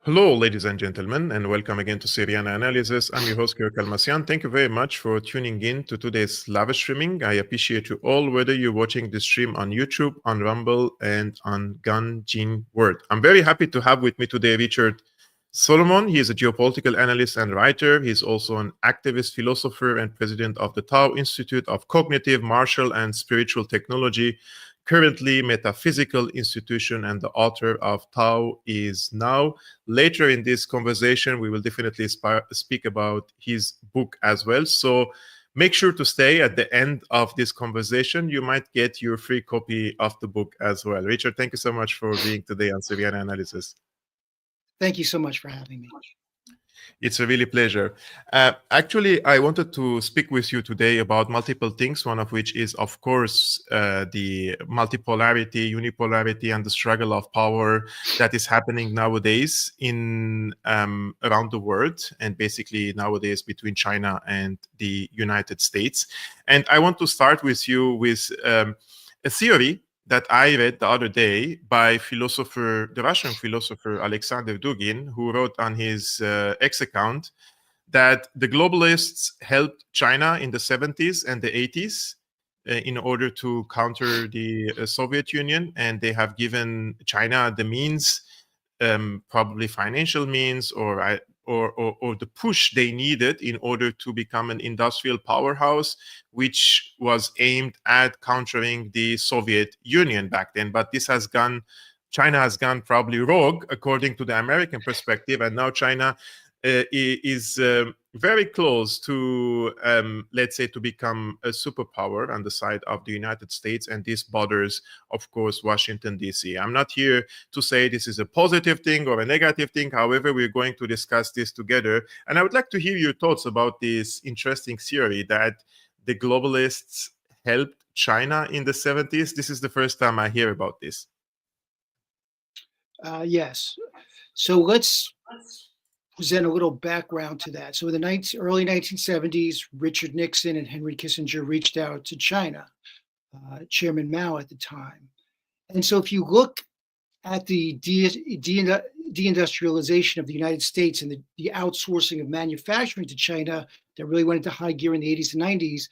Hello, ladies and gentlemen, and welcome again to Syriana Analysis. I'm your host, Kevork Almassian. Thank you very much for tuning in to today's live streaming. I appreciate you all, whether you're watching the stream on YouTube, on Rumble, and on Ganjin World. I'm very happy to have with me today Richard Solomon. He is a geopolitical analyst and writer. He's also an activist, philosopher, and president of the Tao Institute of Cognitive, Martial, and Spiritual Technology, currently metaphysical institution, and the author of Tao is Now. Later in this conversation, we will definitely speak about his book as well. So make sure to stay at the end of this conversation. You might get your free copy of the book as well. Richard, thank you so much for being today on Syriana Analysis. Thank you so much for having me. It's a really pleasure. Actually, I wanted to speak with you today about multiple things, one of which is, of course, the multipolarity, unipolarity, and the struggle of power that is happening nowadays in around the world, and basically nowadays between China and the United States. And I want to start with you with a theory that I read the other day by the Russian philosopher Alexander Dugin, who wrote on his X account that the globalists helped China in the 70s and the 80s in order to counter the Soviet Union, and they have given China the means, probably financial means or the push they needed in order to become an industrial powerhouse, which was aimed at countering the Soviet Union back then. But China has gone probably rogue, according to the American perspective, and now China is very close to, let's say, to become a superpower on the side of the United States, and this bothers, of course, Washington, D.C. I'm not here to say this is a positive thing or a negative thing. However, we're going to discuss this together, and I would like to hear your thoughts about this interesting theory that the globalists helped China in the 70s. This is the first time I hear about this. Yes. So let's present a little background to that. So in the early 1970s, Richard Nixon and Henry Kissinger reached out to China, Chairman Mao at the time. And so if you look at the deindustrialization of the United States and the outsourcing of manufacturing to China that really went into high gear in the 80s and 90s,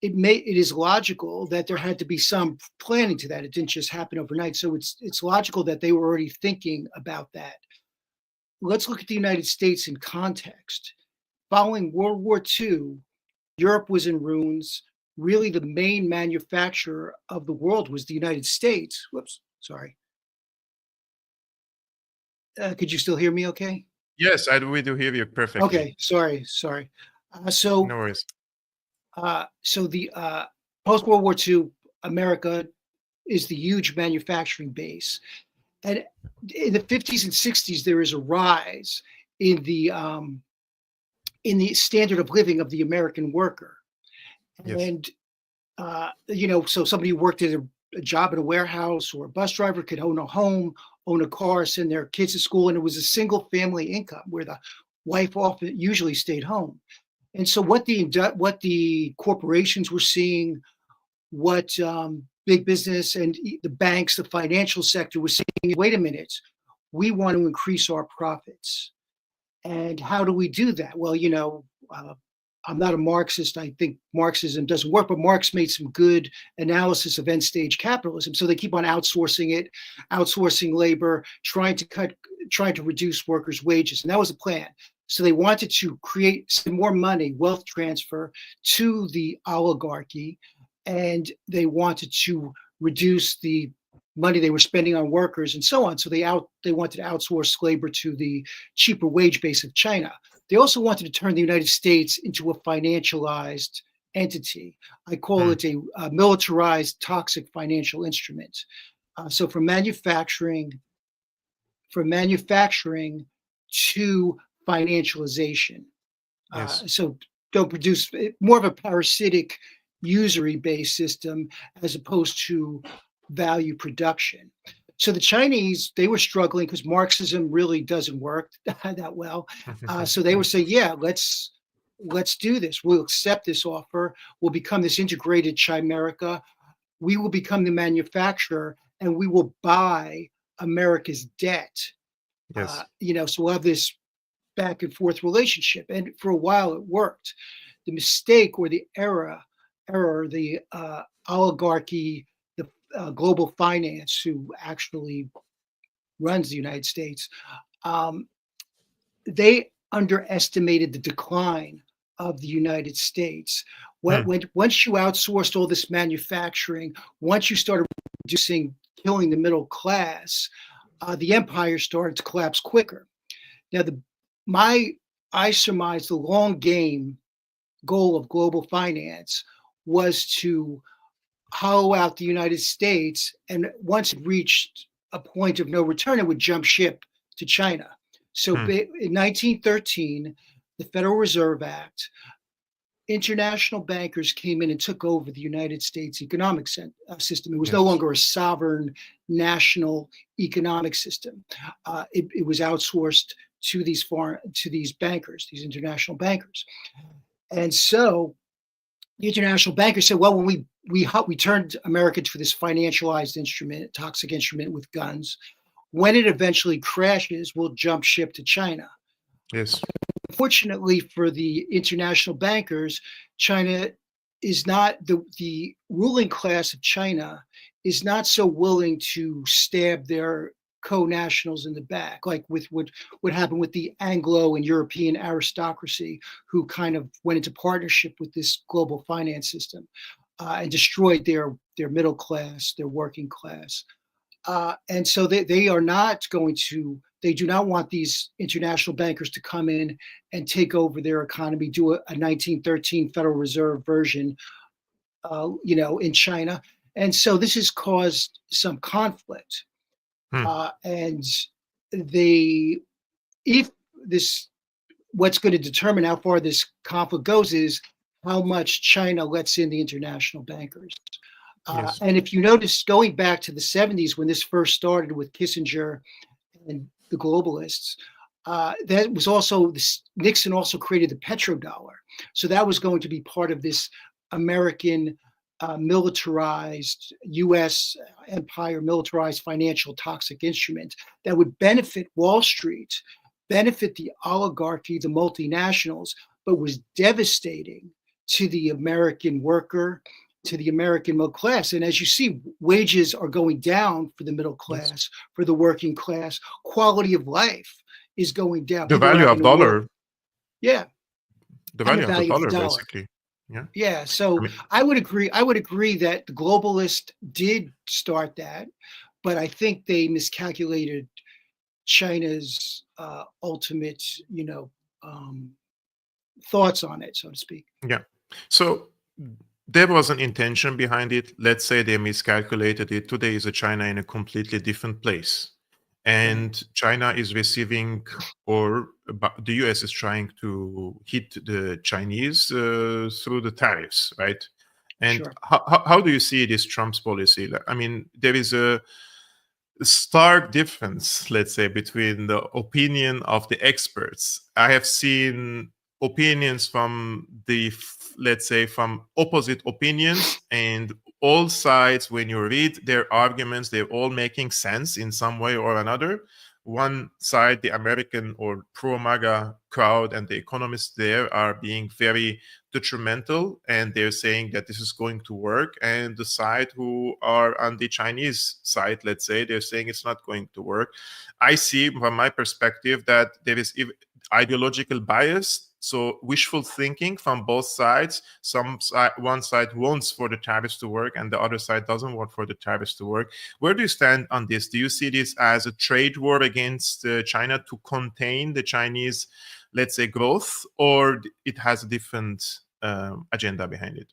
it is logical that there had to be some planning to that. It didn't just happen overnight. So it's logical that they were already thinking about that. Let's look at the United States in context. Following World War II, Europe was in ruins. Really, the main manufacturer of the world was the United States. Whoops, sorry. Could you still hear me okay? Yes, we do hear you perfectly. Okay, sorry. No worries. So the post-World War II, America is the huge manufacturing base. And in the 50s and 60s, there is a rise in the standard of living of the American worker. Yes. And, so somebody who worked at a job in a warehouse or a bus driver could own a home, own a car, send their kids to school. And it was a single family income where the wife often usually stayed home. And so what the corporations were seeing, what big business and the banks, the financial sector was saying, wait a minute, we want to increase our profits. And how do we do that? Well, I'm not a Marxist. I think Marxism doesn't work, but Marx made some good analysis of end-stage capitalism. So they keep on outsourcing it, outsourcing labor, trying to reduce workers' wages. And that was the plan. So they wanted to create some more money, wealth transfer to the oligarchy, and they wanted to reduce the money they were spending on workers and so on. So they wanted to outsource labor to the cheaper wage base of China. They also wanted to turn the United States into a financialized entity. I call it a militarized, toxic financial instrument. So from manufacturing to financialization. Yes. So don't produce more of a parasitic usury-based system as opposed to value production. So the Chinese, they were struggling because Marxism really doesn't work that well. So they were saying, yeah, let's do this. We'll accept this offer. We'll become this integrated Chimerica. We will become the manufacturer and we will buy America's debt. Yes. So we'll have this back and forth relationship, and for a while it worked. The mistake or the error, the oligarchy, the global finance, who actually runs the United States, um, they underestimated the decline of the United States. Hmm. Once you outsourced all this manufacturing, once you started reducing, killing the middle class, the empire started to collapse quicker. Now, my I surmise the long game goal of global finance was to hollow out the United States, and once it reached a point of no return, it would jump ship to China. So Hmm. in 1913, the Federal Reserve Act, international bankers came in and took over the United States economic system. It was no Yes. longer a sovereign national economic system. It was outsourced to these bankers, these international bankers. And so the international bankers said, well, when we turned America to this financialized instrument, toxic instrument with guns, when it eventually crashes, we'll jump ship to China. Yes. Fortunately for the international bankers, China is not the ruling class of China is not so willing to stab their co-nationals in the back, like with what happened with the Anglo and European aristocracy, who kind of went into partnership with this global finance system and destroyed their middle class, their working class. And so they are not going to, they do not want these international bankers to come in and take over their economy, do a 1913 Federal Reserve version, in China. And so this has caused some conflict. Hmm. And they, if this, what's going to determine how far this conflict goes is how much China lets in the international bankers. Yes. And if you notice, going back to the 70s when this first started with Kissinger and the globalists, that was also this, Nixon also created the petrodollar. So that was going to be part of this American militarized US empire, militarized financial toxic instrument that would benefit Wall Street, benefit the oligarchy, the multinationals, but was devastating to the American worker, to the American middle class. And as you see, wages are going down for the middle Yes. class, for the working class. Quality of life is going down. The People are value having of to work. dollar, Yeah. the And the value of the value of the dollar, dollar. basically. Yeah. Yeah. I So mean, I would agree. I would agree that the globalists did start that, but I think they miscalculated China's ultimate, um, thoughts on it, so to speak. yeah. So there was an intention behind it. Let's say they miscalculated it. Today is a China in a completely different place. Right. And China is receiving, or the US is trying to hit the Chinese through the tariffs, right? And Sure. how do you see this Trump's policy? I mean, there is a stark difference, let's say, between the opinion of the experts. I have seen opinions from let's say, from opposite opinions, and all sides, when you read their arguments, they're all making sense in some way or another. One side, the American or pro MAGA crowd and the economists there are being very detrimental, and they're saying that this is going to work. And the side who are on the Chinese side, let's say, they're saying it's not going to work. I see from my perspective that there is ideological bias, so wishful thinking from both sides. One side wants for the tariffs to work, and the other side doesn't want for the tariffs to work. Where do you stand on this? Do you see this as a trade war against China to contain the Chinese, let's say, growth, or it has a different agenda behind it?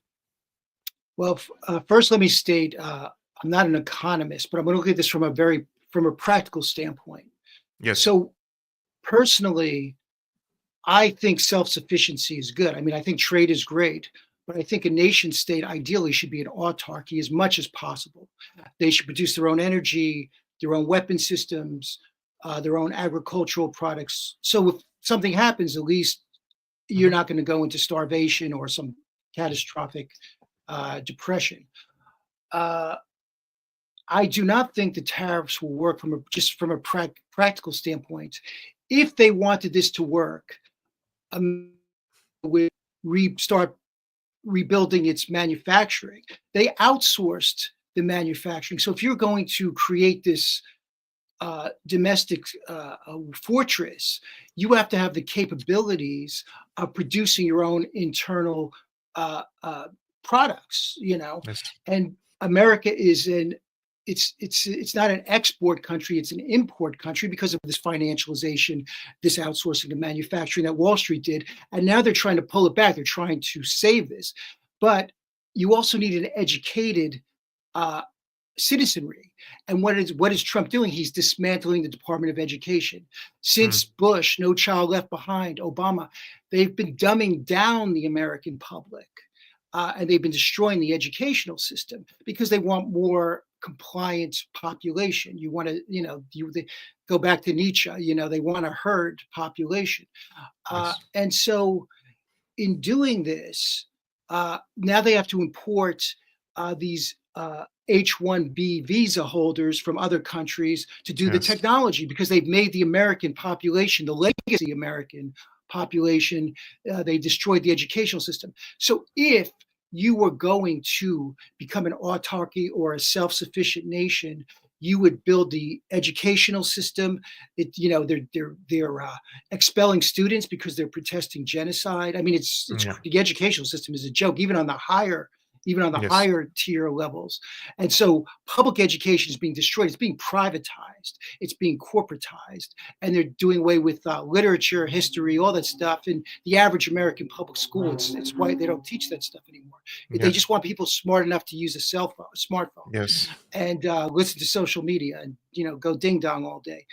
Well, first, let me state I'm not an economist, but I'm going to look at this from a practical standpoint. Yes. So personally, I think self-sufficiency is good. I mean, I think trade is great, but I think a nation state ideally should be an autarky as much as possible. They should produce their own energy, their own weapon systems, their own agricultural products. So if something happens, at least you're Mhm. not going to go into starvation or some catastrophic depression. Uh, I do not think the tariffs will work just from a practical standpoint, if they wanted this to work, would start rebuilding its manufacturing. They outsourced the manufacturing. So if you're going to create this domestic fortress, you have to have the capabilities of producing your own internal products, Yes. and America is it's not an export country, it's an import country because of this financialization, this outsourcing of manufacturing that Wall Street did. And now they're trying to pull it back. They're trying to save this. But you also need an educated citizenry. And what is Trump doing? He's dismantling the Department of Education. Since Bush, No Child Left Behind, Obama, they've been dumbing down the American public. And they've been destroying the educational system because they want more compliant population. You want to, they go back to Nietzsche, they want a herd population. Yes. And so in doing this, now they have to import these H-1B visa holders from other countries to do the Yes. technology because they've made the American population, the legacy American population, they destroyed the educational system. So if you were going to become an autarky or a self-sufficient nation, you would build the educational system. They're expelling students because they're protesting genocide. I mean, the educational system is a joke, even on the higher tier levels. And so public education is being destroyed. It's being privatized. It's being corporatized. And they're doing away with literature, history, all that stuff. In the average American public school, it's why they don't teach that stuff anymore. They just want people smart enough to use a smartphone, Yes. and listen to social media and, go ding dong all day.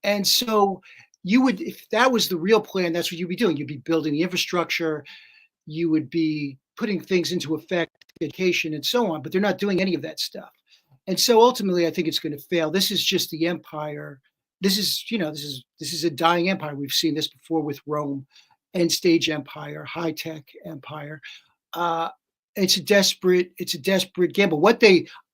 And so if that was the real plan, that's what you'd be doing. You'd be building the infrastructure. You would be putting things into effect, education and so on, but they're not doing any of that stuff. And so ultimately, I think it's going to fail. This is just the empire. This is a dying empire. We've seen this before with Rome, end stage empire, high tech empire. It's a desperate gamble.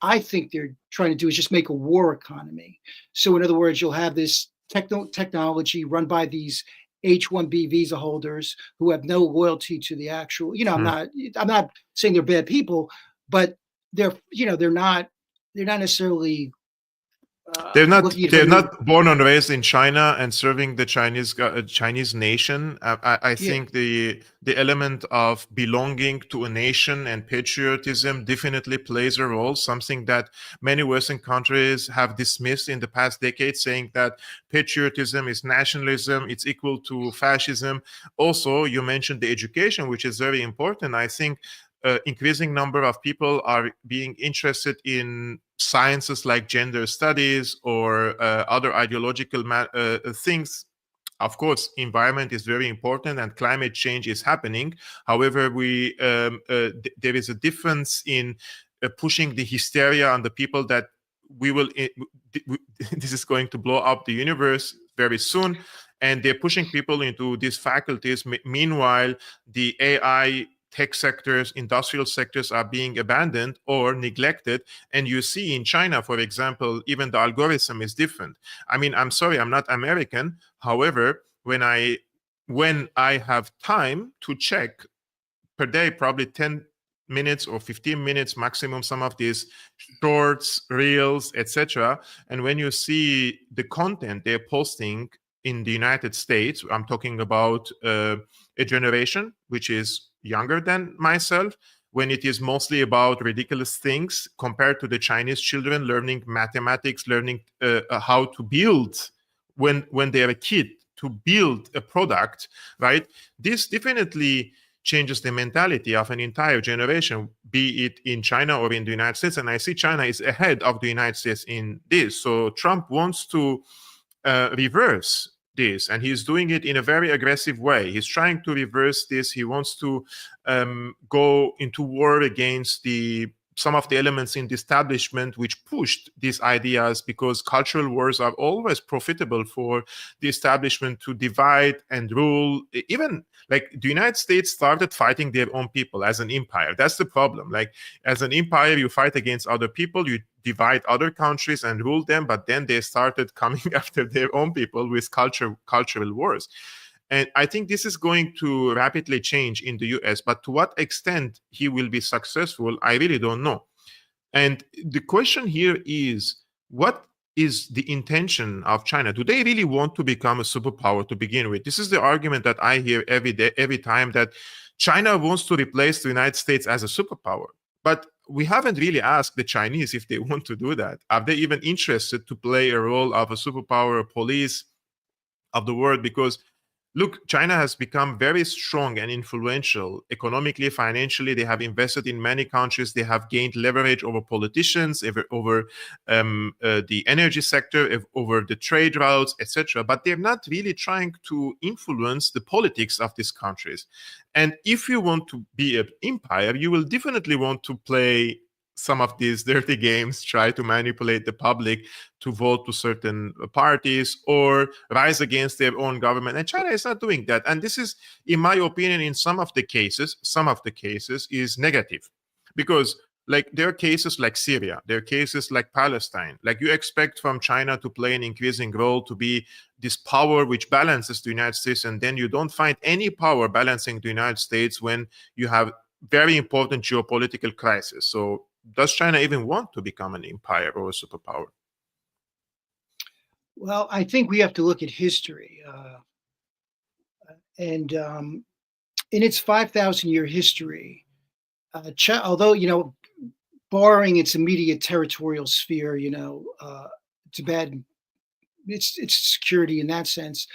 I think they're trying to do is just make a war economy. So in other words, you'll have this technology run by these H-1B visa holders who have no loyalty to the actual, I'm not saying they're bad people, but they're not necessarily They're not born and raised in China and serving the Chinese nation. I think the element of belonging to a nation and patriotism definitely plays a role, something that many Western countries have dismissed in the past decade, saying that patriotism is nationalism, it's equal to fascism. Also, you mentioned the education, which is very important. I think increasing number of people are being interested in sciences like gender studies or other ideological things. Of course, environment is very important and climate change is happening. However, there is a difference in pushing the hysteria on the people that this is going to blow up the universe very soon. And they're pushing people into these faculties. Meanwhile, the AI tech sectors, industrial sectors are being abandoned or neglected. And you see in China, for example, even the algorithm is different. I mean, I'm sorry, I'm not American. However, when I have time to check per day, probably 10 minutes or 15 minutes maximum, some of these shorts, reels, etc. And when you see the content they're posting in the United States, I'm talking about a generation which is younger than myself, when it is mostly about ridiculous things compared to the Chinese children learning mathematics, learning how to build when they're a kid, to build a product, right? This definitely changes the mentality of an entire generation, be it in China or in the United States. And I see China is ahead of the United States in this. So Trump wants to reverse this, and he's doing it in a very aggressive way. He's trying to reverse this. He wants to go into war against the some of the elements in the establishment which pushed these ideas, because cultural wars are always profitable for the establishment to divide and rule. Even like the United States started fighting their own people as an empire. That's the problem. Like as an empire, you fight against other people, you divide other countries and rule them, but then they started coming after their own people with cultural wars. And I think this is going to rapidly change in the US, but to what extent he will be successful, I really don't know. And the question here is, what is the intention of China? Do they really want to become a superpower to begin with? This is the argument that I hear every day, every time, that China wants to replace the United States as a superpower. But we haven't really asked the Chinese if they want to do that. Are they even interested to play a role of a superpower police of the world? Because look, China has become very strong and influential economically, financially. They have invested in many countries. They have gained leverage over politicians, over the energy sector, over the trade routes, etc. But they're not really trying to influence the politics of these countries. And if you want to be an empire, you will definitely want to play some of these dirty games, try to manipulate the public to vote to certain parties or rise against their own government. And China is not doing that. And this is, in my opinion, in some of the cases is negative, because like there are cases like Syria, there are cases like Palestine. Like you expect from China to play an increasing role, to be this power which balances the United States, and then you don't find any power balancing the United States when you have very important geopolitical crisis. So does China even want to become an empire or a superpower? Well, I think we have to look at history. And in its 5,000-year history, although, barring its immediate territorial sphere, Tibet, its security in that sense,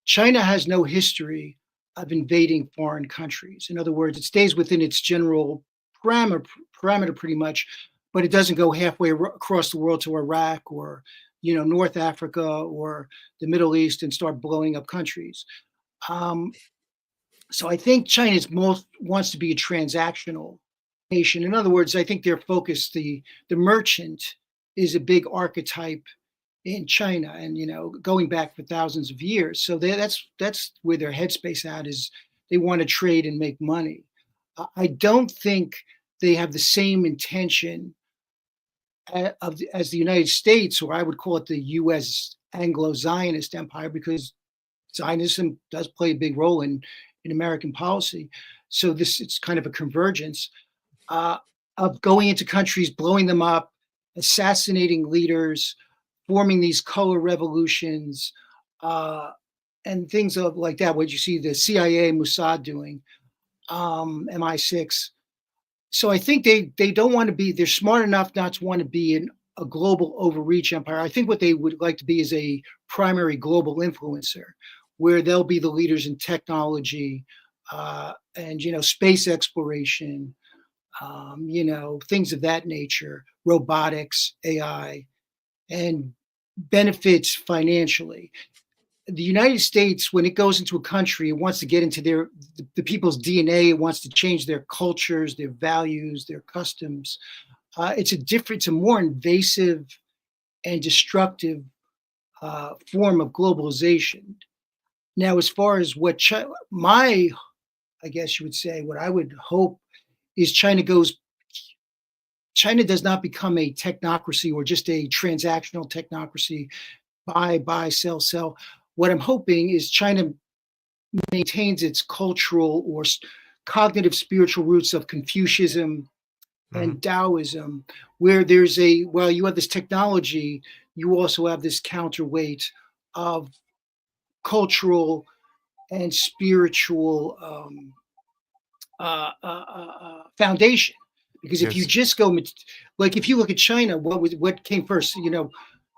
China has no history of invading foreign countries. In other words, it stays within its general parameter pretty much, but it doesn't go halfway across the world to Iraq or North Africa or the Middle East and start blowing up countries. So I think China wants to be a transactional nation. In other words, I think their focus, the merchant, is a big archetype in China, and going back for thousands of years. So that's where their headspace at is. They want to trade and make money. I don't think they have the same intention as the United States, or I would call it the U.S. Anglo-Zionist empire, because Zionism does play a big role in American policy. So it's kind of a convergence of going into countries, blowing them up, assassinating leaders, forming these color revolutions, and things like that. What you see the CIA, Mossad doing, MI6. So I think they don't want to be. They're smart enough not to want to be a global overreach empire. I think what they would like to be is a primary global influencer, where they'll be the leaders in technology and space exploration, things of that nature, robotics, AI, and benefits financially. The United States, when it goes into a country, it wants to get into the people's DNA. It wants to change their cultures, their values, their customs. It's a more invasive and destructive form of globalization. Now, as far as what I guess you would say, what I would hope is China does not become a technocracy or just a transactional technocracy, buy, sell. What I'm hoping is China maintains its cultural or cognitive spiritual roots of Confucianism and Taoism, where while you have this technology, you also have this counterweight of cultural and spiritual foundation. Because if you just go, like if you look at China, what came first?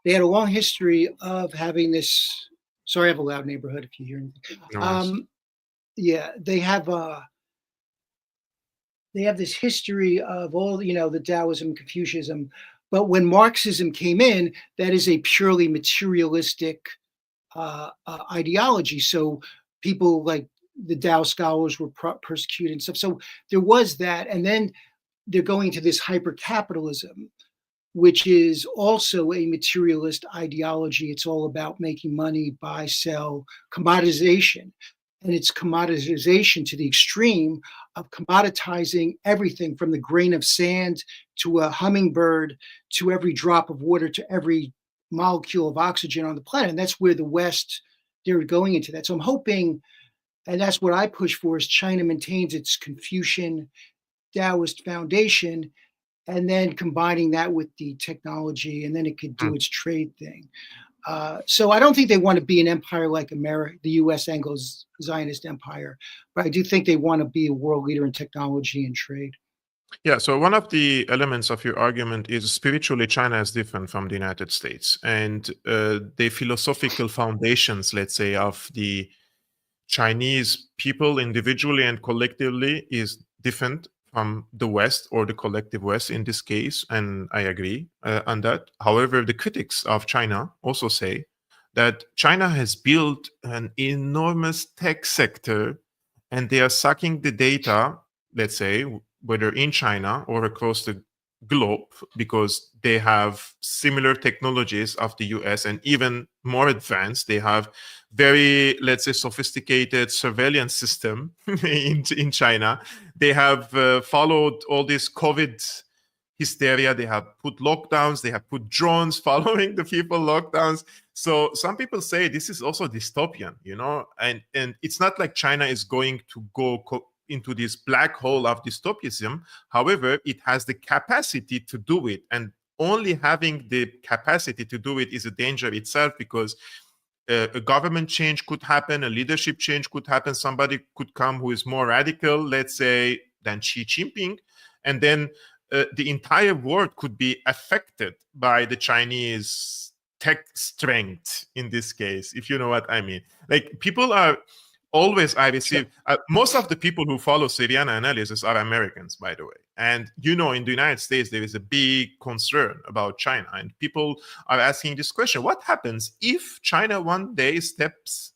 They had a long history of having this. Sorry, I have a loud neighborhood. If you hear anything, yeah, they have this history of all the Taoism, Confucianism. But when Marxism came in, that is a purely materialistic ideology. So people like the Tao scholars were persecuted and stuff. So there was that, and then they're going to this hyper capitalism, which is also a materialist ideology. It's all about making money, buy, sell, commoditization. And it's commoditization to the extreme of commoditizing everything from the grain of sand to a hummingbird to every drop of water to every molecule of oxygen on the planet. And that's where the West, they're going into that. So I'm hoping, and that's what I push for, is China maintains its Confucian Taoist foundation, and then combining that with the technology, and then it could do its trade thing. So I don't think they want to be an empire like America, the U.S. Anglo-Zionist empire, but I do think they want to be a world leader in technology and trade. Yeah, so one of the elements of your argument is spiritually China is different from the United States, and the philosophical foundations, let's say, of the Chinese people individually and collectively is different from the West or the collective West in this case, and I agree on that. However, the critics of China also say that China has built an enormous tech sector and they are sucking the data, let's say, whether in China or across the globe, because they have similar technologies of the US and even more advanced. They have very, let's say, sophisticated surveillance system in China. They have followed all this COVID hysteria. They have put lockdowns. They have put drones following the people lockdowns. So some people say this is also dystopian, and it's not like China is going to go into this black hole of dystopianism. However, it has the capacity to do it, and only having the capacity to do it is a danger itself, because a government change could happen, a leadership change could happen, somebody could come who is more radical, let's say, than Xi Jinping, and then the entire world could be affected by the Chinese tech strength in this case, if you know what I mean. Like, people are always, I receive, most of the people who follow Syriana Analysis are Americans, by the way. And, in the United States, there is a big concern about China. And people are asking this question: what happens if China one day steps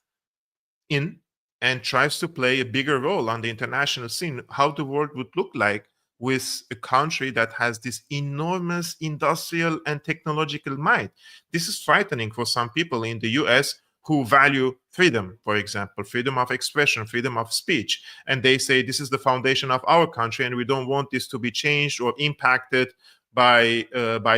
in and tries to play a bigger role on the international scene? How the world would look like with a country that has this enormous industrial and technological might? This is frightening for some people in the US who value freedom, for example, freedom of expression, freedom of speech. And they say this is the foundation of our country and we don't want this to be changed or impacted by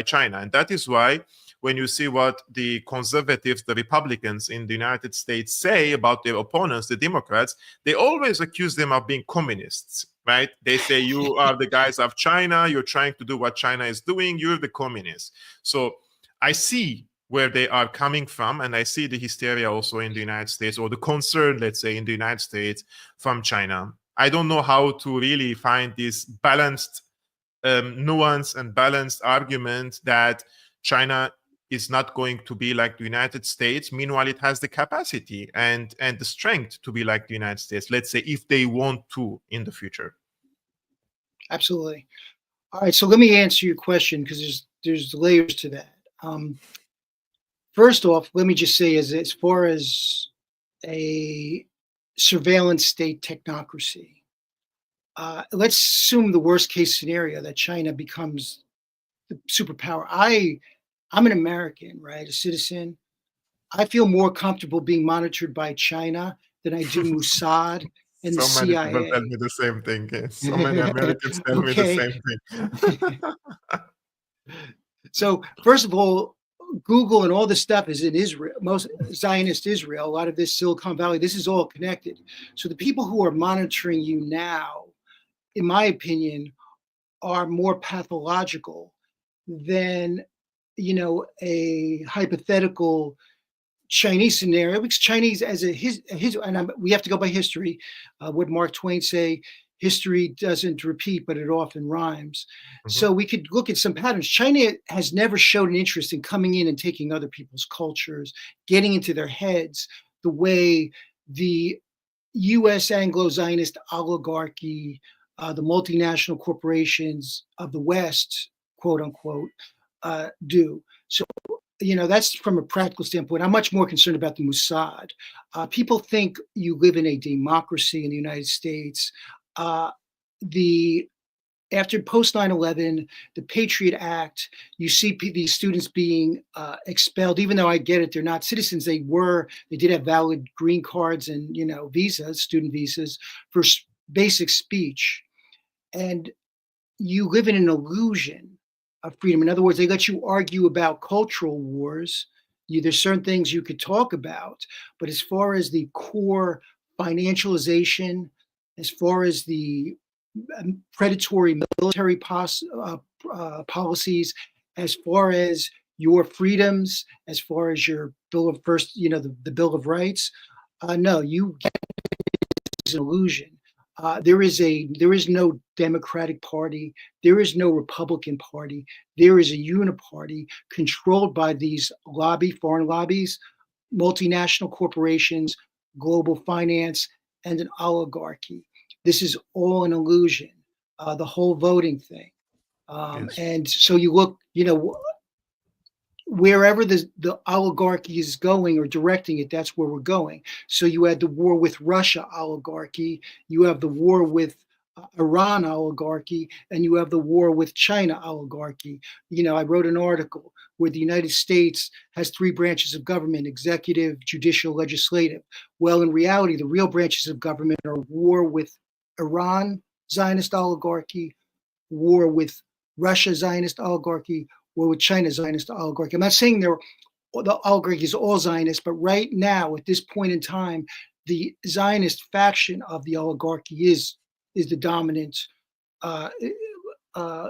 China. And that is why when you see what the conservatives, the Republicans in the United States say about their opponents, the Democrats, they always accuse them of being communists, right? They say, you are the guys of China, you're trying to do what China is doing, you're the communists. So I see where they are coming from, and I see the hysteria also in the United States, or the concern, let's say, in the United States from China. I don't know how to really find this balanced nuance and balanced argument that China is not going to be like the United States. Meanwhile, it has the capacity and the strength to be like the United States, let's say, if they want to in the future. Absolutely. All right, so let me answer your question, because there's layers to that. First off, let me just say, as far as a surveillance state technocracy, let's assume the worst case scenario, that China becomes the superpower. I'm an American, right? A citizen. I feel more comfortable being monitored by China than I do Mossad and the CIA. So many people tell me the same thing. Yes. So many Americans tell me the same thing. So, first of all, Google and all this stuff is in Israel, most Zionist Israel, a lot of this Silicon Valley, this is all connected. So the people who are monitoring you now, in my opinion, are more pathological than, a hypothetical Chinese scenario, because Chinese, as we have to go by history. What Mark Twain say: history doesn't repeat, but it often rhymes. Mm-hmm. So we could look at some patterns. China has never showed an interest in coming in and taking other people's cultures, getting into their heads, the way the U.S. Anglo-Zionist oligarchy, the multinational corporations of the West, quote unquote, do. So, that's from a practical standpoint. I'm much more concerned about the Mossad. People think you live in a democracy in the United States. The after post 9/11, the Patriot Act, you see these students being expelled, even though I get it, they're not citizens. They did have valid green cards and, visas, student visas for basic speech. And you live in an illusion of freedom. In other words, they let you argue about cultural wars. There's certain things you could talk about, but as far as the core financialization, as far as the predatory military policies, as far as your freedoms, as far as your Bill of the Bill of Rights, no, you get an illusion. There is no Democratic Party. There is no Republican Party. There is a uniparty controlled by these foreign lobbies, multinational corporations, global finance, and an oligarchy. This is all an illusion. The whole voting thing, Yes. and so you look, wherever the oligarchy is going or directing it, that's where we're going. So you had the war with Russia oligarchy, you have the war with Iran oligarchy, and you have the war with China oligarchy. I wrote an article where the United States has three branches of government: executive, judicial, legislative. Well, in reality, the real branches of government are war with Iran, Zionist oligarchy, war with Russia, Zionist oligarchy, war with China, Zionist oligarchy. I'm not saying the oligarchy is all Zionist, but right now, at this point in time, the Zionist faction of the oligarchy is the dominant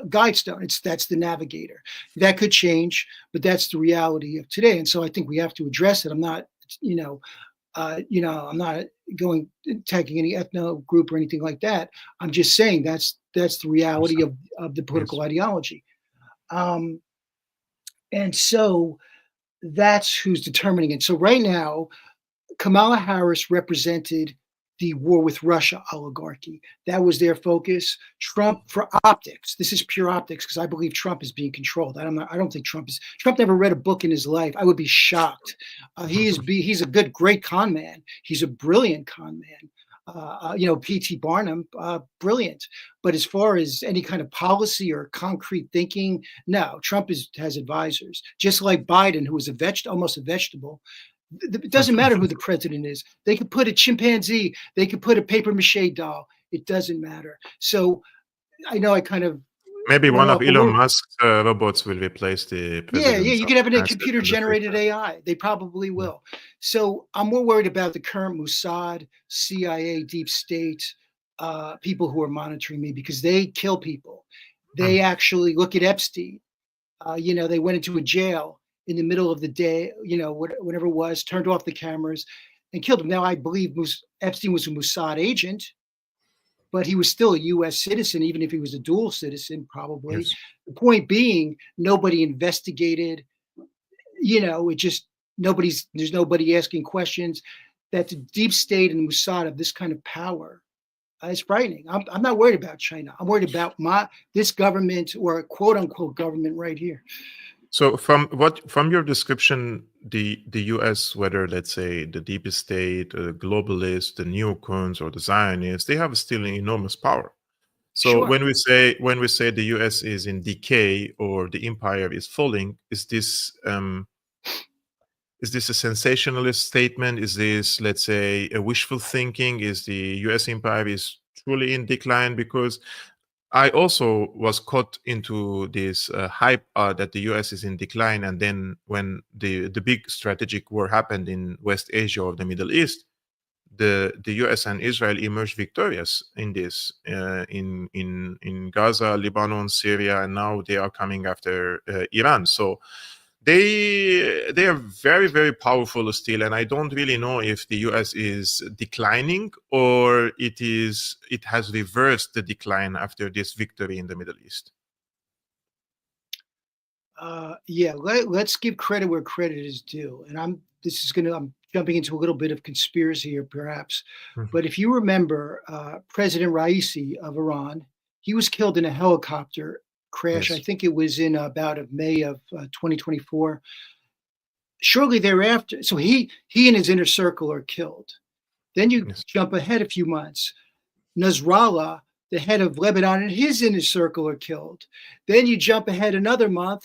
guide stone. That's the navigator. That could change, but that's the reality of today. And so I think we have to address it. I'm not, I'm not going attacking any ethno group or anything like that. I'm just saying that's the reality of the political ideology. And so that's who's determining it. So right now, Kamala Harris represented the war with Russia oligarchy. That was their focus. Trump, for optics, this is pure optics, because I believe Trump is being controlled. I don't think Trump never read a book in his life. I would be shocked. He's a great con man. He's a brilliant con man. P.T. Barnum, brilliant. But as far as any kind of policy or concrete thinking, no, Trump has advisors, just like Biden, who was almost a vegetable. It doesn't matter who the president is. They could put a chimpanzee, they could put a paper mache doll. It doesn't matter. So I know I kind of maybe one of Elon Musk's robots will replace the president. Yeah, you can have a computer generated AI. They probably will. So I'm more worried about the current Mossad, CIA, deep state, people who are monitoring me, because they kill people. They actually look at Epstein. They went into a jail in the middle of the day, whatever it was, turned off the cameras and killed him. Now, I believe Epstein was a Mossad agent, but he was still a U.S. citizen, even if he was a dual citizen, probably. Yes. The point being, nobody investigated. There's nobody asking questions. That the deep state and Mossad of this kind of power is frightening. I'm not worried about China. I'm worried about this government, or quote unquote government right here. So from your description, the U.S., whether let's say the deep state, the globalists, the neocons, or the Zionists, they have still an enormous power. So sure. when we say the U.S. is in decay or the empire is falling, is this a sensationalist statement? Is this, let's say, a wishful thinking? Is the U.S. empire is truly in decline? Because I also was caught into this hype that the U.S. is in decline, and then when the big strategic war happened in West Asia or the Middle East, the U.S. and Israel emerged victorious in this in Gaza, Lebanon, Syria, and now they are coming after Iran. So they are very, very powerful still, and I don't really know if the US is declining or it has reversed the decline after this victory in the Middle East. Let's give credit where credit is due. And I'm jumping into a little bit of conspiracy here, perhaps. But if you remember, President Raisi of Iran, he was killed in a helicopter crash. Yes. I think it was in about May of 2024. Shortly thereafter, so he and his inner circle are killed. Then you jump ahead a few months. Nasrallah, the head of Lebanon and his inner circle are killed. Then you jump ahead another month,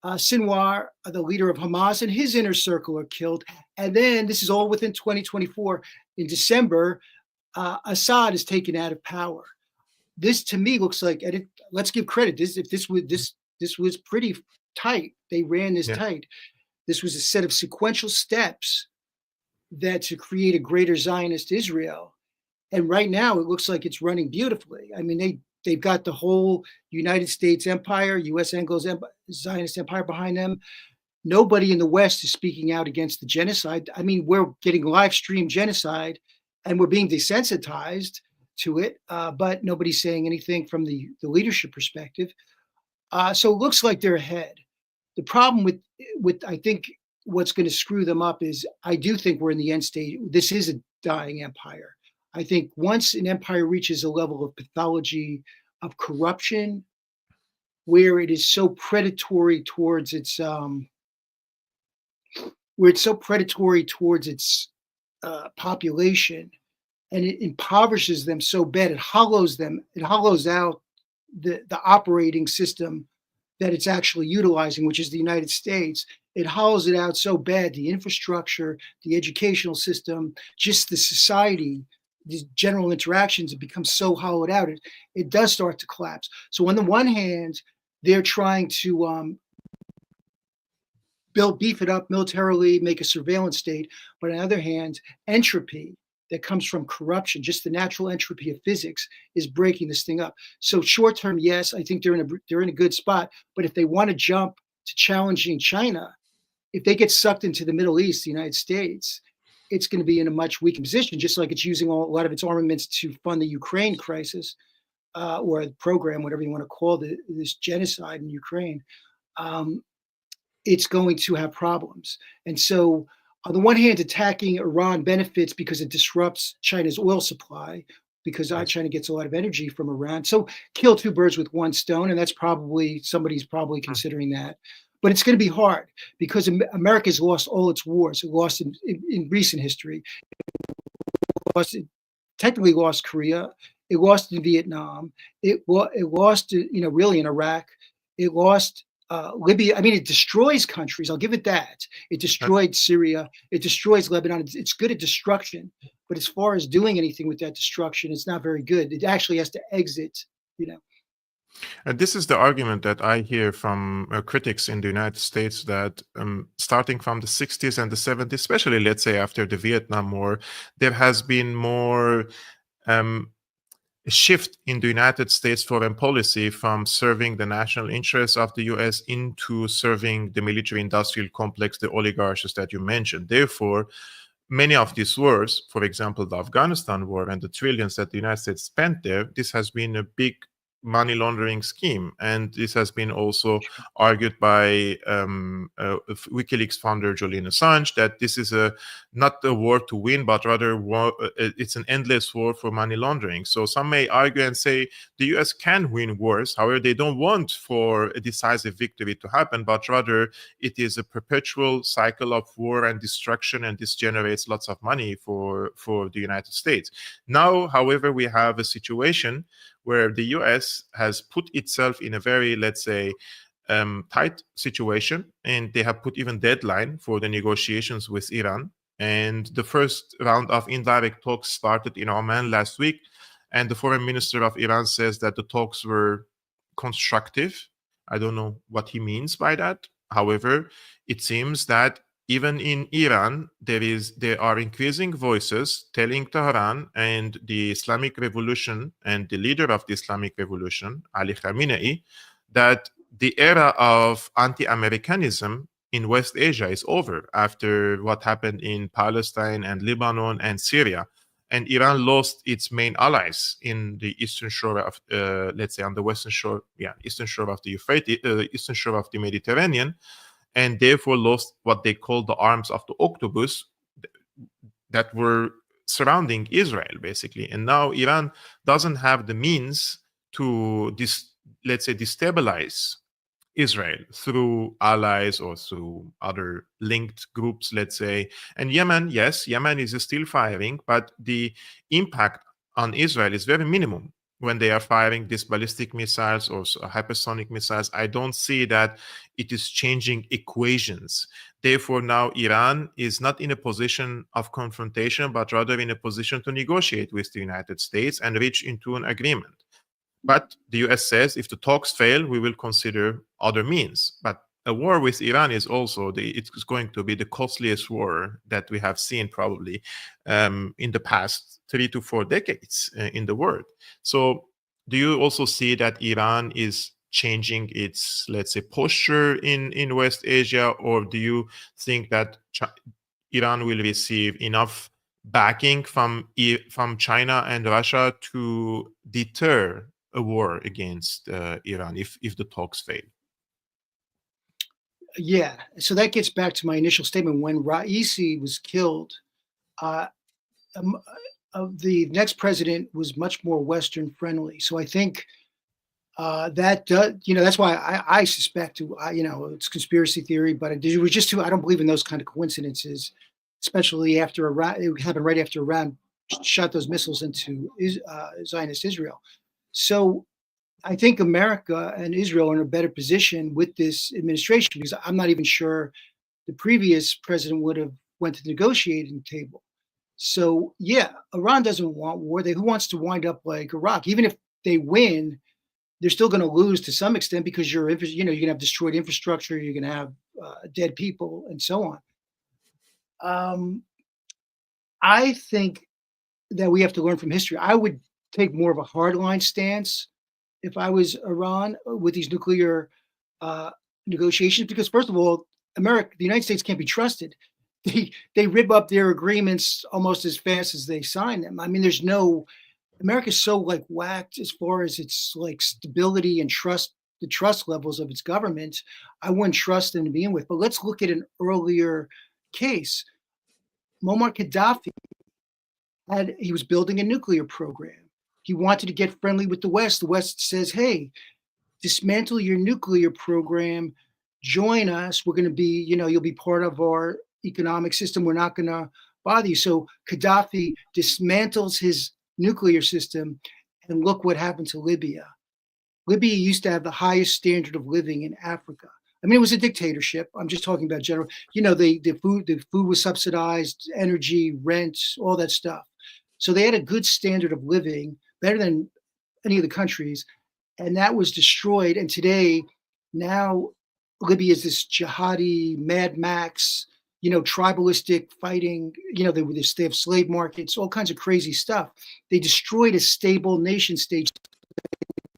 Sinwar, the leader of Hamas, and his inner circle are killed. And then this is all within 2024. In December, Assad is taken out of power. This to me looks like, and let's give credit. This was pretty tight. They ran this tight. This was a set of sequential steps that to create a greater Zionist Israel. And right now, it looks like it's running beautifully. I mean, they've got the whole United States empire, U.S. Zionist empire behind them. Nobody in the West is speaking out against the genocide. I mean, we're getting live stream genocide, and we're being desensitized to it, but nobody's saying anything from the leadership perspective. So it looks like they're ahead. The problem with I think what's going to screw them up is I do think we're in the end stage. This is a dying empire. I think once an empire reaches a level of pathology, of corruption, where it is so predatory towards its population, and it impoverishes them so bad, it hollows out the operating system that it's actually utilizing, which is the United States. It hollows it out so bad, the infrastructure, the educational system, just the society, these general interactions, it becomes so hollowed out, it does start to collapse. So on the one hand, they're trying to beef it up militarily, make a surveillance state. But on the other hand, entropy that comes from corruption, just the natural entropy of physics, is breaking this thing up. So short term, yes, I think they're in a good spot. But if they want to jump to challenging China, if they get sucked into the Middle East, the United States, it's going to be in a much weaker position, just like it's using a lot of its armaments to fund the Ukraine crisis, or the program, whatever you want to call it, this genocide in Ukraine. It's going to have problems. And so on the one hand, attacking Iran benefits because it disrupts China's oil supply, because China gets a lot of energy from Iran. So kill two birds with one stone, and somebody's probably considering that. But it's going to be hard because America's lost all its wars. It lost in recent history. It technically lost Korea. It lost in Vietnam. It lost, really in Iraq. It lost Libya. I mean, it destroys countries. I'll give it that. It destroyed Syria. It destroys Lebanon. It's good at destruction. But as far as doing anything with that destruction, it's not very good. It actually has to exit, And this is the argument that I hear from critics in the United States, that starting from the 60s and the 70s, especially, let's say, after the Vietnam War, there has been more a shift in the United States foreign policy from serving the national interests of the US into serving the military-industrial complex, the oligarchs that you mentioned. Therefore, many of these wars, for example, the Afghanistan war and the trillions that the United States spent there, this has been a big money laundering scheme. And this has been also argued by WikiLeaks founder Julian Assange, that this is not a war to win, but rather it's an endless war for money laundering. So some may argue and say the US can win wars. However, they don't want for a decisive victory to happen, but rather it is a perpetual cycle of war and destruction, and this generates lots of money for the United States. Now, however, we have a situation where the US has put itself in a very, let's say, tight situation, and they have put even deadline for the negotiations with Iran. And the first round of indirect talks started in Oman last week, and the foreign minister of Iran says that the talks were constructive. I don't know what he means by that. However, it seems that even in Iran, there are increasing voices telling Tehran and the Islamic Revolution and the leader of the Islamic Revolution, Ali Khamenei, that the era of anti-Americanism in West Asia is over after what happened in Palestine and Lebanon and Syria. And Iran lost its main allies in the eastern shore of, let's say, on the western shore, eastern shore of the Euphrates, eastern shore of the Mediterranean, and therefore lost what they call the arms of the octopus that were surrounding Israel, basically. And now Iran doesn't have the means to, let's say, destabilize Israel through allies or through other linked groups, let's say. And Yemen, yes, Yemen is still firing, but the impact on Israel is very minimum. when they are firing these ballistic missiles or hypersonic missiles, I don't see that it is changing equations. Therefore, now Iran is not in a position of confrontation, but rather in a position to negotiate with the United States and reach into an agreement. But the US says if the talks fail, we will consider other means. But a war with Iran is also it's going to be the costliest war that we have seen probably in the past 3 to 4 decades in the world. So do you also see that Iran is changing its, let's say, posture in West Asia, or do you think that Iran will receive enough backing from China and Russia to deter a war against Iran if the talks fail? Yeah. So that gets back to my initial statement. When Raisi was killed, uh, um, the next president was much more Western friendly. So I think that does, that's why I suspect, it's conspiracy theory, but it was just too. I don't believe in those kind of coincidences, especially after Iran. It happened right after Iran shot those missiles into Zionist Israel. So I think America and Israel are in a better position with this administration, because I'm not even sure the previous president would have went to the negotiating table. So yeah, Iran doesn't want war. Who wants to wind up like Iraq? Even if they win, they're still going to lose to some extent, because you're going to have destroyed infrastructure, you're going to have dead people, and so on. I think that we have to learn from history. I would take more of a hardline stance if I was Iran with these nuclear negotiations, because first of all, the United States can't be trusted. They rip up their agreements almost as fast as they sign them. I mean, America's so like whacked as far as its like stability and the trust levels of its government. I wouldn't trust them to begin with. But let's look at an earlier case. Muammar Gaddafi he was building a nuclear program. He wanted to get friendly with the West. The West says, hey, dismantle your nuclear program, join us. We're going to be, you'll be part of our economic system. We're not going to bother you. So Gaddafi dismantles his nuclear system, and look what happened to Libya. Libya used to have the highest standard of living in Africa. I mean, it was a dictatorship. I'm just talking about general, the food was subsidized, energy, rent, all that stuff. So they had a good standard of living, better than any of the countries, and that was destroyed. And today, now Libya is this jihadi, Mad Max, tribalistic fighting. They have slave markets, all kinds of crazy stuff. They destroyed a stable nation state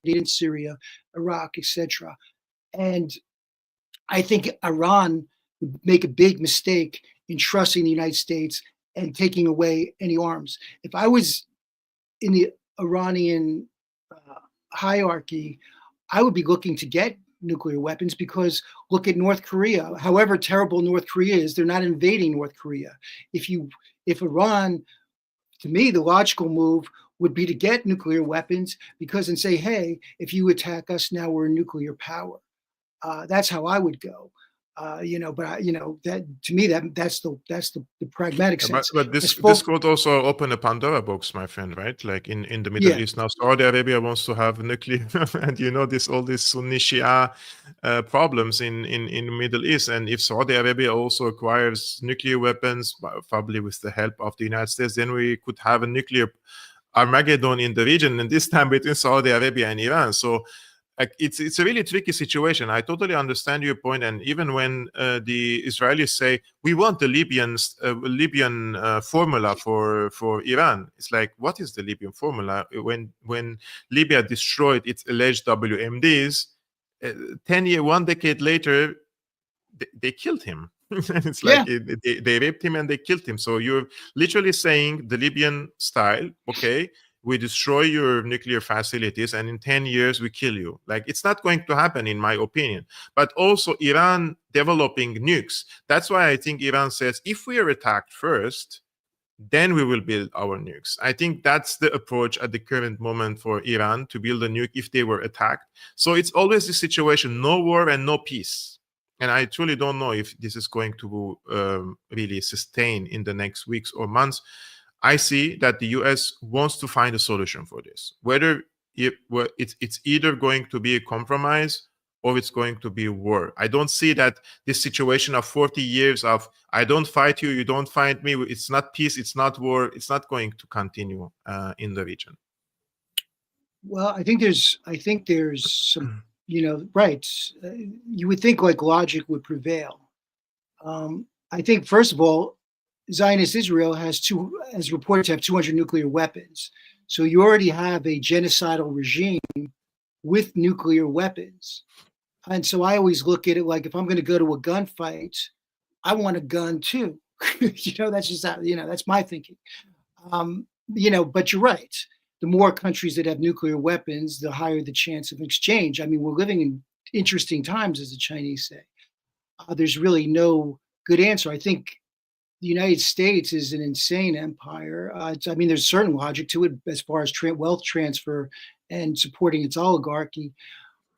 in Syria, Iraq, etc. And I think Iran would make a big mistake in trusting the United States and taking away any arms. If I was in the Iranian hierarchy, I would be looking to get nuclear weapons, because look at North Korea. However terrible North Korea is, they're not invading North Korea. If Iran, to me, the logical move would be to get nuclear weapons, and say, hey, if you attack us, now we're a nuclear power. That's how I would go. That to me, that's the pragmatic sense. But this could also open a Pandora box, my friend, right? Like in the Middle East now, Saudi Arabia wants to have nuclear, and all these Sunni Shia problems in the Middle East. And if Saudi Arabia also acquires nuclear weapons, probably with the help of the United States, then we could have a nuclear Armageddon in the region, and this time between Saudi Arabia and Iran. So it's a really tricky situation. I totally understand your point. And even when the Israelis say we want the Libyan formula for Iran, it's like, what is the Libyan formula? When Libya destroyed its alleged WMDs, 1 decade later, they killed him. It's like they raped him and they killed him. So you're literally saying the Libyan style, okay, we destroy your nuclear facilities and in 10 years we kill you. Like, it's not going to happen, in my opinion. But also Iran developing nukes. That's why I think Iran says, if we are attacked first, then we will build our nukes. I think that's the approach at the current moment for Iran, to build a nuke if they were attacked. So it's always the situation, no war and no peace. And I truly don't know if this is going to really sustain in the next weeks or months. I see that the US wants to find a solution for this. Whether it's either going to be a compromise or it's going to be war. I don't see that this situation of 40 years of I don't fight you, you don't fight me, it's not peace, it's not war, it's not going to continue in the region. Well, I think there's some, right. You would think like logic would prevail. I think first of all, Zionist Israel has reported to have 200 nuclear weapons. So you already have a genocidal regime with nuclear weapons. And so I always look at it like if I'm going to go to a gunfight, I want a gun too. That's just that's my thinking. But you're right. The more countries that have nuclear weapons, the higher the chance of exchange. I mean, we're living in interesting times, as the Chinese say. There's really no good answer. I think the United States is an insane empire. I mean, there's certain logic to it as far as wealth transfer and supporting its oligarchy.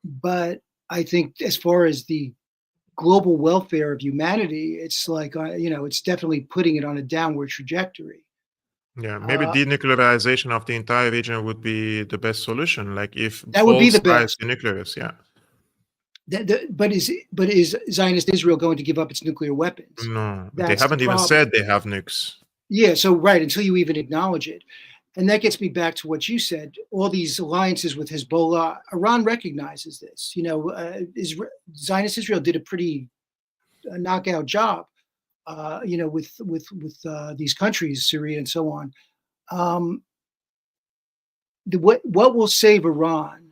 But I think as far as the global welfare of humanity, it's like, it's definitely putting it on a downward trajectory. Yeah, maybe denuclearization of the entire region would be the best solution. Like if that would be both the best. denuclearize, yeah. But is Zionist Israel going to give up its nuclear weapons? No, they That's haven't the even problem. said they have nukes. Yeah, so right, until you even acknowledge it. And that gets me back to what you said, all these alliances with Hezbollah. Iran recognizes this. Zionist Israel did a pretty knockout job, with these countries, Syria and so on. What will save Iran?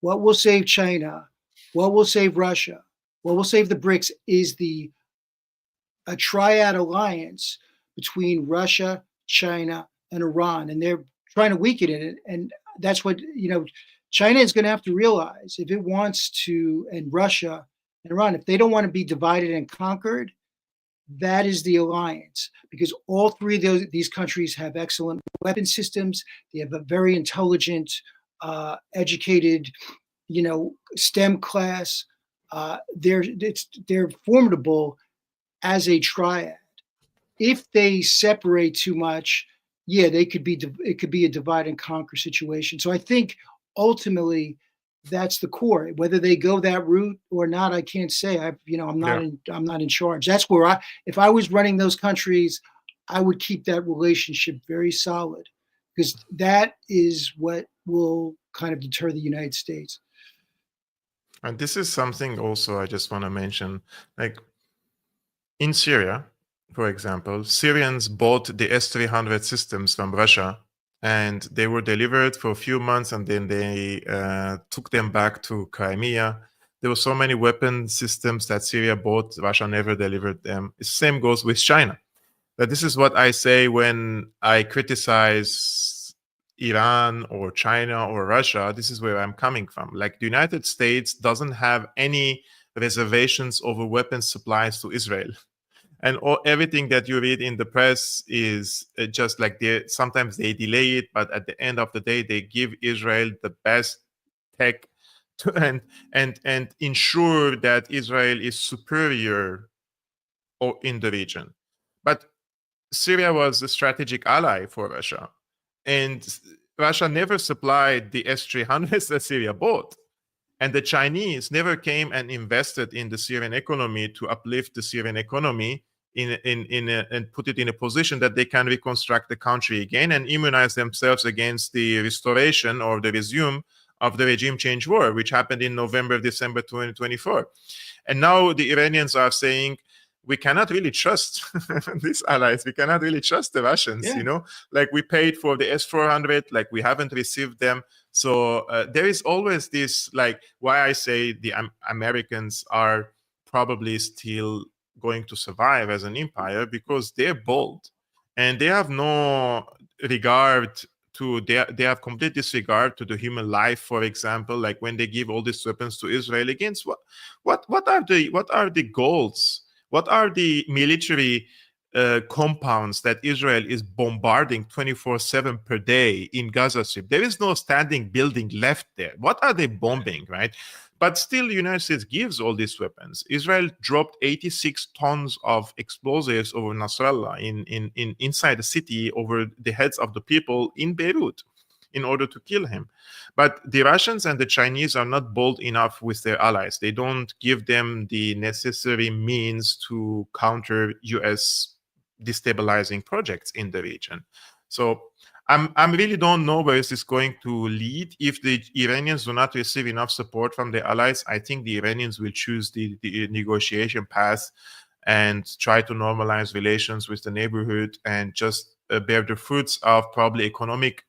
What will save China? What will save Russia? What will save the BRICS is a triad alliance between Russia, China, and Iran, and they're trying to weaken it. And that's what China is going to have to realize if it wants to, and Russia and Iran, if they don't want to be divided and conquered, that is the alliance, because all three of these countries have excellent weapon systems. They have a very intelligent, educated, STEM class. They're formidable as a triad. If they separate too much, it could be a divide and conquer situation. So I think ultimately that's the core. Whether they go that route or not, I can't say. I'm not in charge. That's where if I was running those countries, I would keep that relationship very solid, because that is what will kind of deter the United States. And this is something also I just want to mention. Like in Syria, for example, Syrians bought the S-300 systems from Russia, and they were delivered for a few months, and then they took them back to Crimea. There were so many weapon systems that Syria bought, Russia never delivered them. The same goes with China. But this is what I say when I criticize Iran or China or Russia. This is where I'm coming from. Like the United States doesn't have any reservations over weapons supplies to Israel. And everything that you read in the press is just like sometimes they delay it, but at the end of the day, they give Israel the best tech and ensure that Israel is superior in the region. But Syria was a strategic ally for Russia, and Russia never supplied the S-300s that Syria bought. And the Chinese never came and invested in the Syrian economy to uplift the Syrian economy and put it in a position that they can reconstruct the country again and immunize themselves against the restoration or the resume of the regime change war, which happened in November, December 2024. And now the Iranians are saying, we cannot really trust these allies. We cannot really trust the Russians, like we paid for the S-400, like we haven't received them. So there is always this, like why I say the Americans are probably still going to survive as an empire, because they're bold and they have no regard to, they have complete disregard to the human life, for example, like when they give all these weapons to Israel against what are the goals? What are the military compounds that Israel is bombarding 24/7 per day in Gaza Strip? There is no standing building left there. What are they bombing, right? But still, the United States gives all these weapons. Israel dropped 86 tons of explosives over Nasrallah inside the city over the heads of the people in Beirut. in order to kill him. But the Russians and the Chinese are not bold enough with their allies. They don't give them the necessary means to counter US destabilizing projects in the region. So I'm really don't know where this is going to lead. If the Iranians do not receive enough support from the allies, I think the Iranians will choose the negotiation path and try to normalize relations with the neighborhood and just bear the fruits of probably economic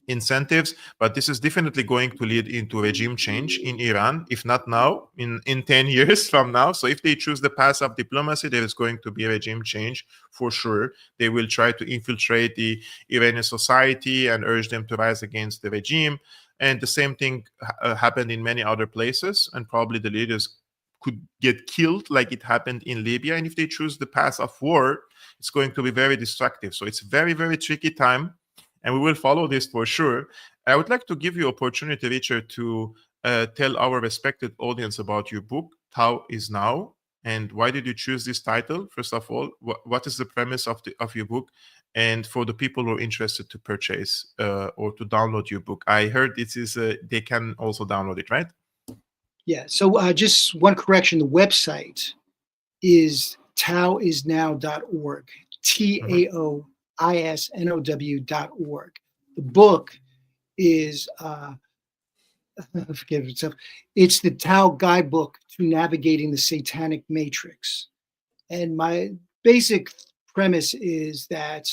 incentives. But this is definitely going to lead into regime change in Iran, if not now, in 10 years from now. So if they choose the path of diplomacy, there is going to be a regime change for sure. They will try to infiltrate the Iranian society and urge them to rise against the regime. And the same thing happened in many other places, and probably the leaders could get killed like it happened in Libya. And if they choose the path of war, it's going to be very destructive. So it's very, very tricky time, and we will follow this for sure. I would like to give you opportunity, Richard, to tell our respected audience about your book, Tao is Now, and why did you choose this title? First of all, what is the premise of your book? And for the people who are interested to purchase or to download your book, I heard it is they can also download it, right? Yeah. So just one correction: the website is taoisnow.org. TAOISNOW.org. The book is forget itself. It's the Tao Guidebook to Navigating the Satanic Matrix. And my basic premise is that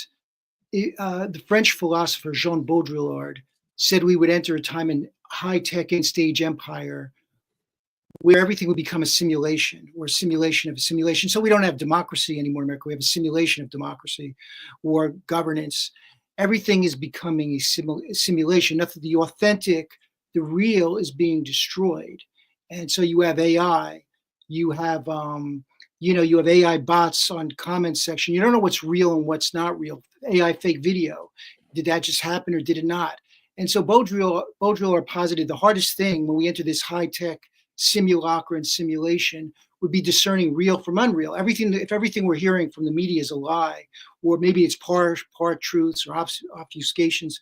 the French philosopher Jean Baudrillard said we would enter a time in high-tech end-stage empire where everything would become a simulation or a simulation of a simulation. So we don't have democracy anymore in America. We have a simulation of democracy or governance. Everything is becoming a simulation. Nothing, the authentic, the real is being destroyed. And so you have AI, you have, you have AI bots on comment section. You don't know what's real and what's not real. AI fake video. Did that just happen or did it not? And so Baudrillard posited the hardest thing when we enter this high-tech simulacra and simulation would be discerning real from unreal. If everything we're hearing from the media is a lie, or maybe it's part truths or obfuscations,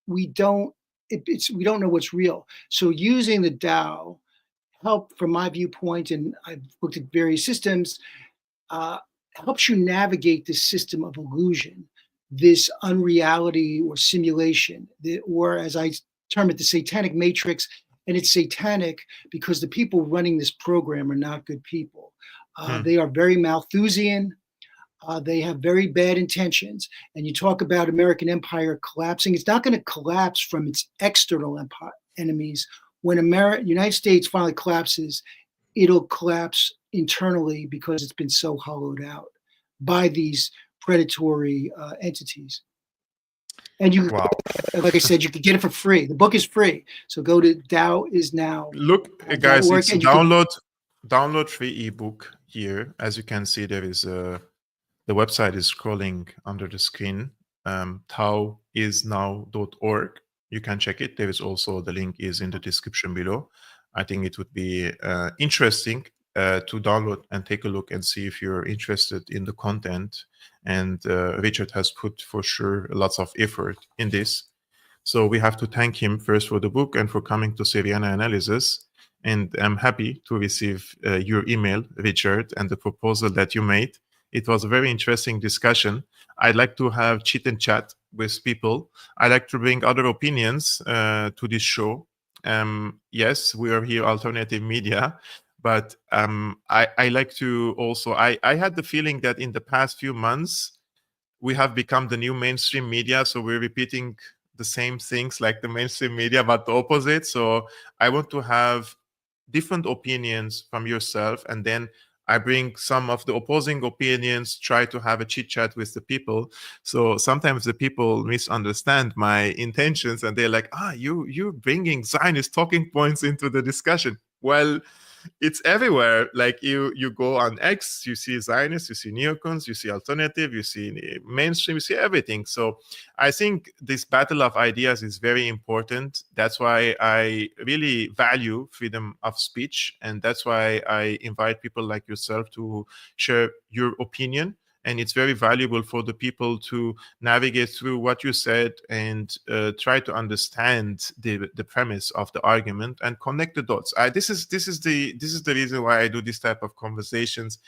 we don't know what's real. So using the Tao help, from my viewpoint, and I've looked at various systems, helps you navigate this system of illusion, this unreality or simulation, or as I term it, the satanic matrix. And it's satanic because the people running this program are not good people. They are very Malthusian. They have very bad intentions. And you talk about American empire collapsing. It's not going to collapse from its external enemies. When United States finally collapses, it'll collapse internally because it's been so hollowed out by these predatory entities. And you, wow, like I said, you can get it for free. The book is free. So go to Tao is Now. Look, guys, it's download free ebook here. As you can see, there is the website is scrolling under the screen. taoisnow.org. You can check it. There is also the link is in the description below. I think it would be interesting to download and take a look and see if you're interested in the content. And Richard has put for sure lots of effort in this. So we have to thank him first for the book and for coming to Syriana Analysis. And I'm happy to receive your email, Richard, and the proposal that you made. It was a very interesting discussion. I'd like to have chit and chat with people. I like to bring other opinions to this show. Yes, we are here, alternative media. But I like to also, I had the feeling that in the past few months, we have become the new mainstream media. So we're repeating the same things like the mainstream media, but the opposite. So I want to have different opinions from yourself. And then I bring some of the opposing opinions, try to have a chit chat with the people. So sometimes the people misunderstand my intentions and they're like, you're bringing Zionist talking points into the discussion. Well, it's everywhere. Like you go on X, you see Zionists, you see neocons, you see alternative, you see mainstream, you see everything. So I think this battle of ideas is very important. That's why I really value freedom of speech. And that's why I invite people like yourself to share your opinion and it's very valuable for the people to navigate through what you said and try to understand the premise of the argument and connect the dots. This is the reason why I do this type of conversations.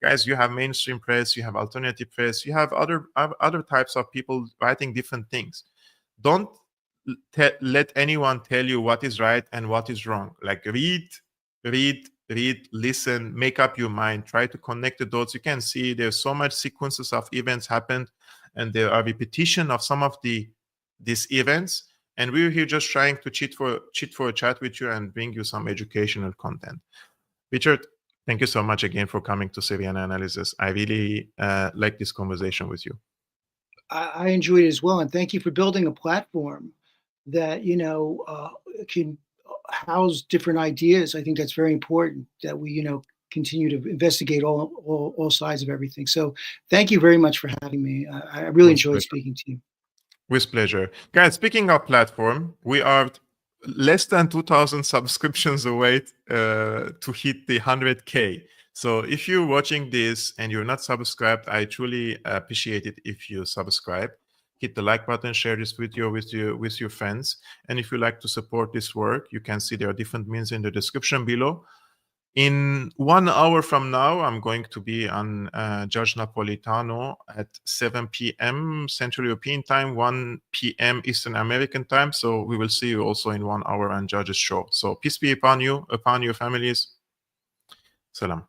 Guys, you have mainstream press, you have alternative press, you have other types of people writing different things. Don't let anyone tell you what is right and what is wrong. Like read, listen, make up your mind, try to connect the dots. You can see there's so much sequences of events happened, and there are repetition of some of these events. And we're here just trying to cheat for a chat with you and bring you some educational content. Richard, thank you so much again for coming to Syriana Analysis. I really like this conversation with you. I enjoyed it as well, and thank you for building a platform that can house different ideas. I think that's very important, that we continue to investigate all sides of everything. So thank you very much for having me. I really enjoyed speaking to you. With pleasure. Guys, speaking of platform, we are less than 2,000 subscriptions away to hit the 100K. So if you're watching this and you're not subscribed, I truly appreciate it if you subscribe. Hit the like button, share this video with your friends. And if you like to support this work, you can see there are different means in the description below. In 1 hour from now, I'm going to be on Judge Napolitano at 7 p.m. Central European time, 1 p.m. Eastern American time. So we will see you also in 1 hour on Judge's show. So peace be upon you, upon your families. Salam.